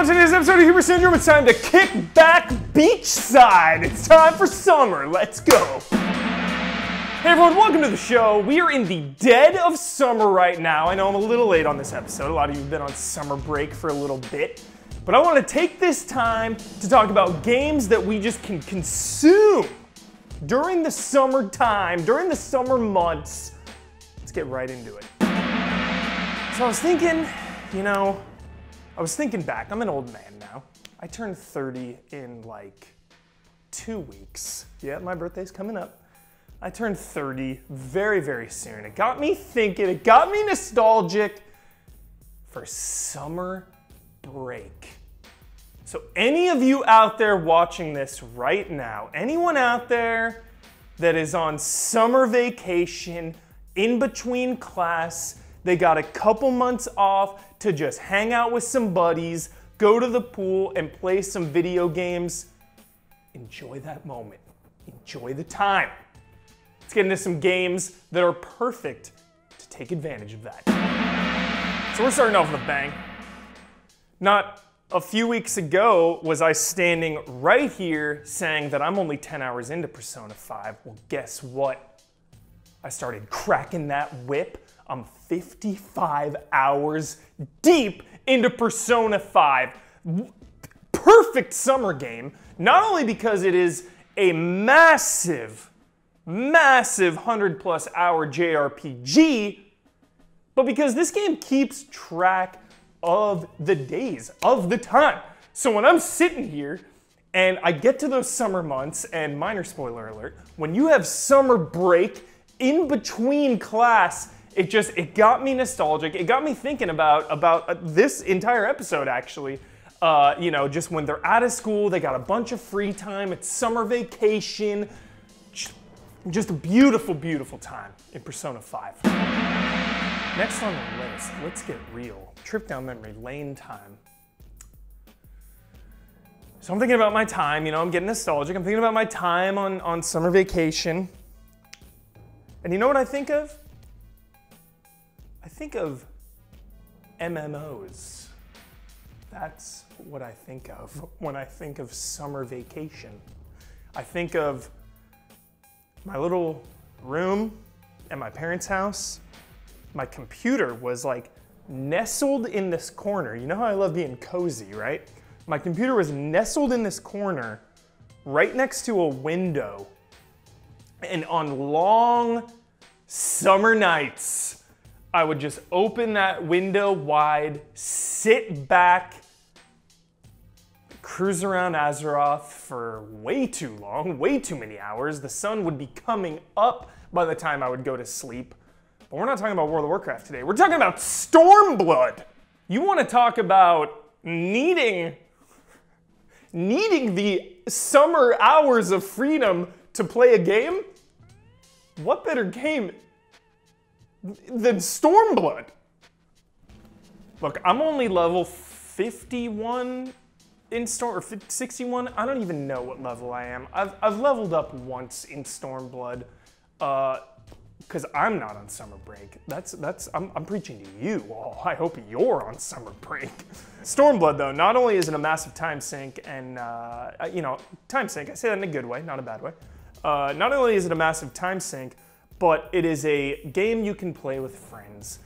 on today's episode of Hubris Syndrome, it's time to kick back beachside. It's time for summer. Let's go. Hey everyone, welcome to the show. We are in the dead of summer right now. I know I'm a little late on this episode. A lot of you have been on summer break for a little bit. But I want to take this time to talk about games that we just can consume during the summertime, during the summer months. Let's get right into it. So I was thinking, I was thinking back. I'm an old man now. I turned 30 in like 2 weeks. Yeah, my birthday's coming up. I turned 30 very, very soon. It got me thinking, it got me nostalgic for summer break. So any of you out there watching this right now, anyone out there that is on summer vacation, in between class, they got a couple months off to just hang out with some buddies, go to the pool and play some video games. Enjoy that moment. Enjoy the time. Let's get into some games that are perfect to take advantage of that. So we're starting off with a bang. Not a few weeks ago was I standing right here saying that I'm only 10 hours into Persona 5. Well, guess what? I started cracking that whip. I'm 55 hours deep into Persona 5. Perfect summer game, not only because it is a massive 100+ hour JRPG, but because this game keeps track of the days, of the time. So when I'm sitting here and I get to those summer months, and minor spoiler alert, when you have summer break in between class, it got me nostalgic. It got me thinking about this entire episode, actually. Just when they're out of school, they got a bunch of free time. It's summer vacation. Just a beautiful, beautiful time in Persona 5. Next on the list, let's get real. Trip down memory lane time. So I'm thinking about my time, I'm getting nostalgic. I'm thinking about my time on summer vacation. And you know what I think of? I think of MMOs. That's what I think of when I think of summer vacation. I think of my little room at my parents' house. My computer was like nestled in this corner. You know how I love being cozy, right? My computer was nestled in this corner right next to a window. And on long summer nights, I would just open that window wide, sit back, cruise around Azeroth for way too long, way too many hours. The sun would be coming up by the time I would go to sleep. But we're not talking about World of Warcraft today. We're talking about Stormblood. You want to talk about needing the summer hours of freedom to play a game? What better game than Stormblood? Look, I'm only level 51 in Storm, or 61. I don't even know what level I am. I've leveled up once in Stormblood, because I'm not on summer break. I'm preaching to you all. I hope you're on summer break. Stormblood, though, not only is it a massive time sink, and time sink. I say that in a good way, not a bad way. Not only is it a massive time sink, but it is a game you can play with friends.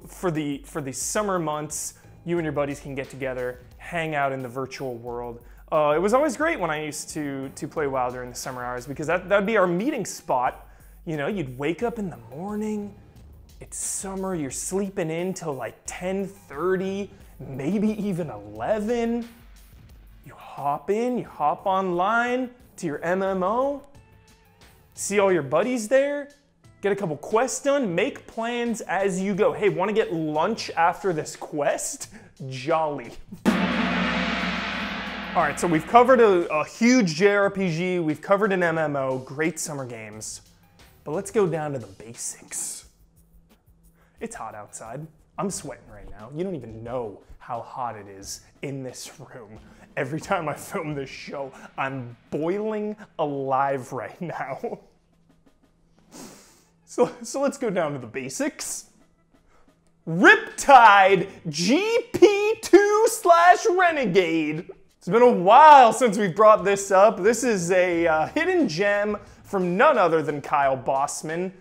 For the summer months, you and your buddies can get together, hang out in the virtual world. It was always great when I used to play WoW during the summer hours, because that'd be our meeting spot. You'd wake up in the morning, it's summer, you're sleeping in till like 10:30, maybe even 11. You hop in, you hop online to your MMO, see all your buddies there, get a couple quests done, make plans as you go. Hey, want to get lunch after this quest? Jolly. All right, so we've covered a huge JRPG, we've covered an MMO, great summer games, but let's go down to the basics. It's hot outside. I'm sweating right now. You don't even know how hot it is in this room. Every time I film this show, I'm boiling alive right now. So let's go down to the basics. Riptide GP2/Renegade. It's been a while since we've brought this up. This is a hidden gem from none other than Kyle Bossman.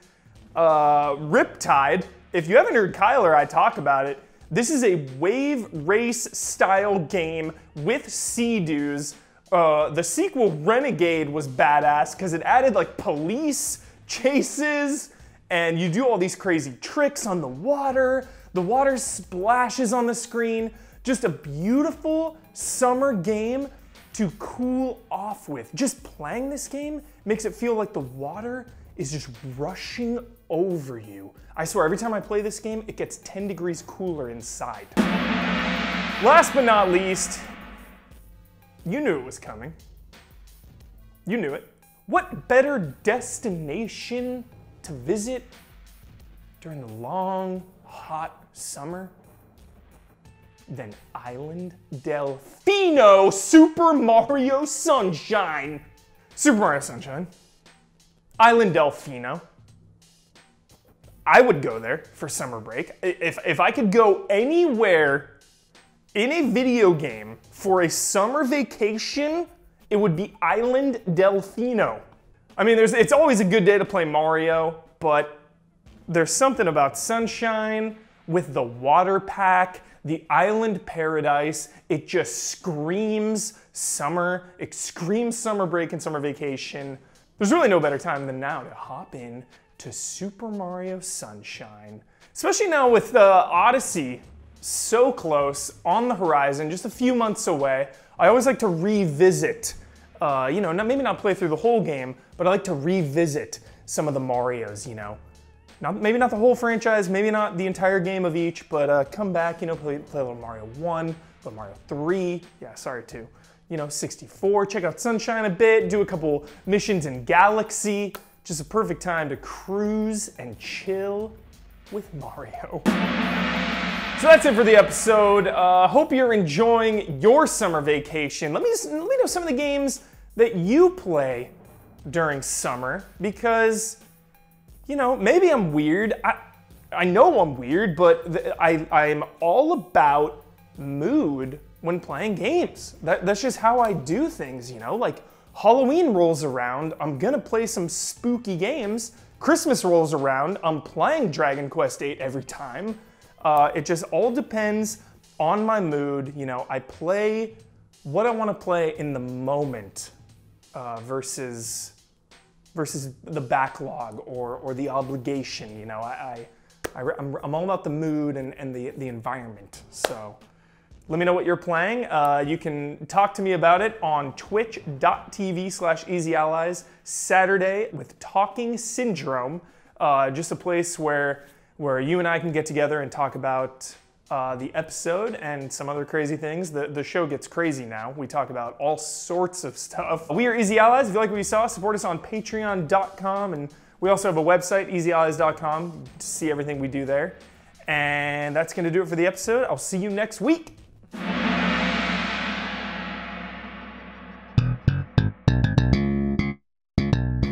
Riptide, if you haven't heard Kyle or I talk about it, this is a wave race style game with Sea-Doos. The sequel Renegade was badass because it added like police chases and you do all these crazy tricks on the water. The water splashes on the screen. Just a beautiful summer game to cool off with. Just playing this game makes it feel like the water is just rushing over you. I swear, every time I play this game, it gets 10 degrees cooler inside. Last but not least, you knew it was coming. You knew it. What better destination to visit during the long, hot summer than Island Delfino Super Mario Sunshine? Super Mario Sunshine. Island Delfino. I would go there for summer break. If I could go anywhere in a video game for a summer vacation, it would be Island Delfino. I mean, it's always a good day to play Mario, but there's something about Sunshine with the water pack, the island paradise. It just screams summer. It screams summer break and summer vacation. There's really no better time than now to hop in to Super Mario Sunshine. Especially now with Odyssey so close on the horizon, just a few months away. I always like to revisit, maybe not play through the whole game, but I like to revisit some of the Marios, Maybe not the whole franchise, maybe not the entire game of each, but come back, play a little Mario 1, little Mario 3, 2, 64, check out Sunshine a bit, do a couple missions in Galaxy. Just a perfect time to cruise and chill with Mario. So that's it for the episode. Hope you're enjoying your summer vacation. Let me know some of the games that you play during summer, because, maybe I'm weird. I know I'm weird, but I'm all about mood when playing games. That's just how I do things, like Halloween rolls around, I'm gonna play some spooky games. Christmas rolls around, I'm playing Dragon Quest VIII every time. It just all depends on my mood. I play what I wanna play in the moment versus the backlog or the obligation. I'm all about the mood and the environment. So let me know what you're playing. You can talk to me about it on twitch.tv/EasyAllies, Saturday with Talking Syndrome. Just a place where you and I can get together and talk about the episode and some other crazy things. The show gets crazy now. We talk about all sorts of stuff. We are Easy Allies. If you like what you saw, support us on patreon.com, and we also have a website, easyallies.com, to see everything we do there. And that's gonna do it for the episode. I'll see you next week.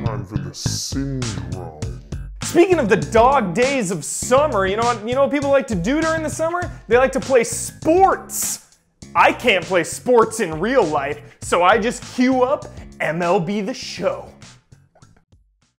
Time for the syndrome. Speaking of the dog days of summer, you know what people like to do during the summer? They like to play sports. I can't play sports in real life, so I just queue up MLB The Show.